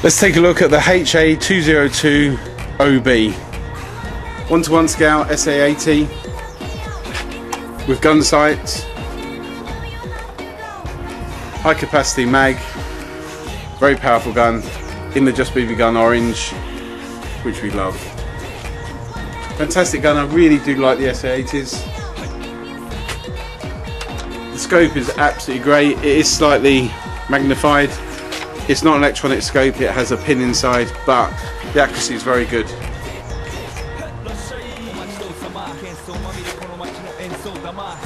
Let's take a look at the Sa80T OB. 1-to-1 scale Sa80 with gun sights, high capacity mag, very powerful gun in the Just BB Gun orange, which we love. Fantastic gun, I really do like the Sa80s. The scope is absolutely great, it is slightly magnified. It's not an electronic scope, it has a pin inside, but the accuracy is very good.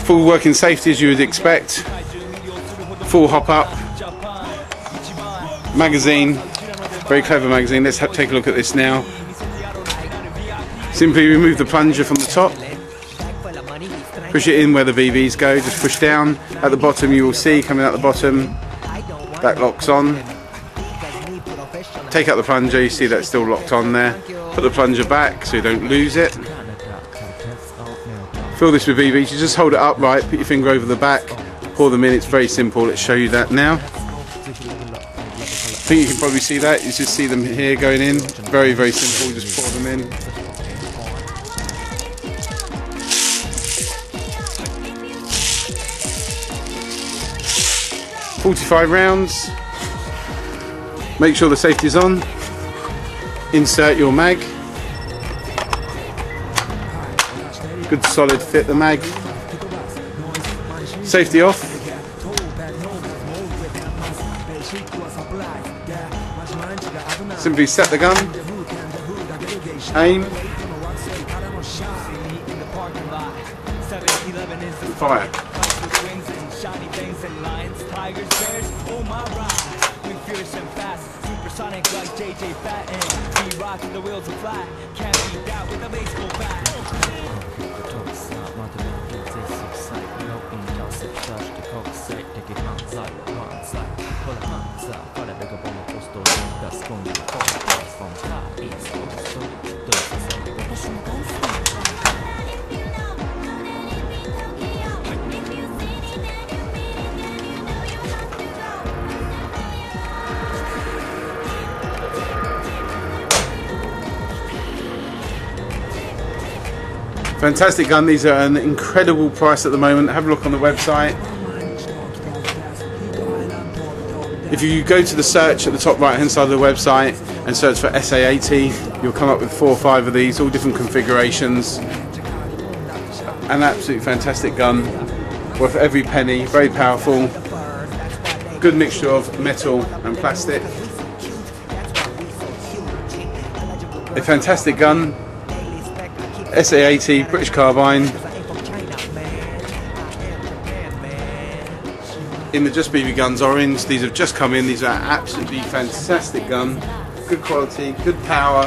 Full working safety as you would expect. Full hop up. Magazine, very clever magazine. Let's take a look at this now. Simply remove the plunger from the top. Push it in where the VVs go, just push down. At the bottom you will see, coming out the bottom, that locks on. Take out the plunger, you see that's still locked on there. Put the plunger back so you don't lose it. Fill this with VVs, you just hold it upright, put your finger over the back, pour them in, it's very simple. Let's show you that now. I think you can probably see that, you just see them here going in. Very, very simple, just pour them in. .45 rounds. Make sure the safety is on. Insert your mag. Good solid fit the mag. Safety off. Simply set the gun. Aim. Fire. Supersonic like JJ Batten. We rock the wheels to fly. Can't beat that with a baseball bat. Fantastic gun, these are an incredible price at the moment. Have a look on the website. If you go to the search at the top right hand side of the website and search for Sa80, you'll come up with 4 or 5 of these, all different configurations. An absolutely fantastic gun, worth every penny, very powerful. Good mixture of metal and plastic. A fantastic gun. Sa80 British carbine in the Just BB Guns orange. These have just come in. These are absolutely fantastic gun. Good quality, good power,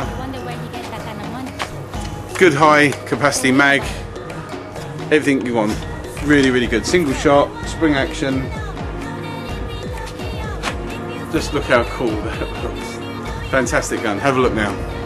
good high capacity mag. Everything you want. Really, really good. Single shot, spring action. Just look how cool that looks. Fantastic gun. Have a look now.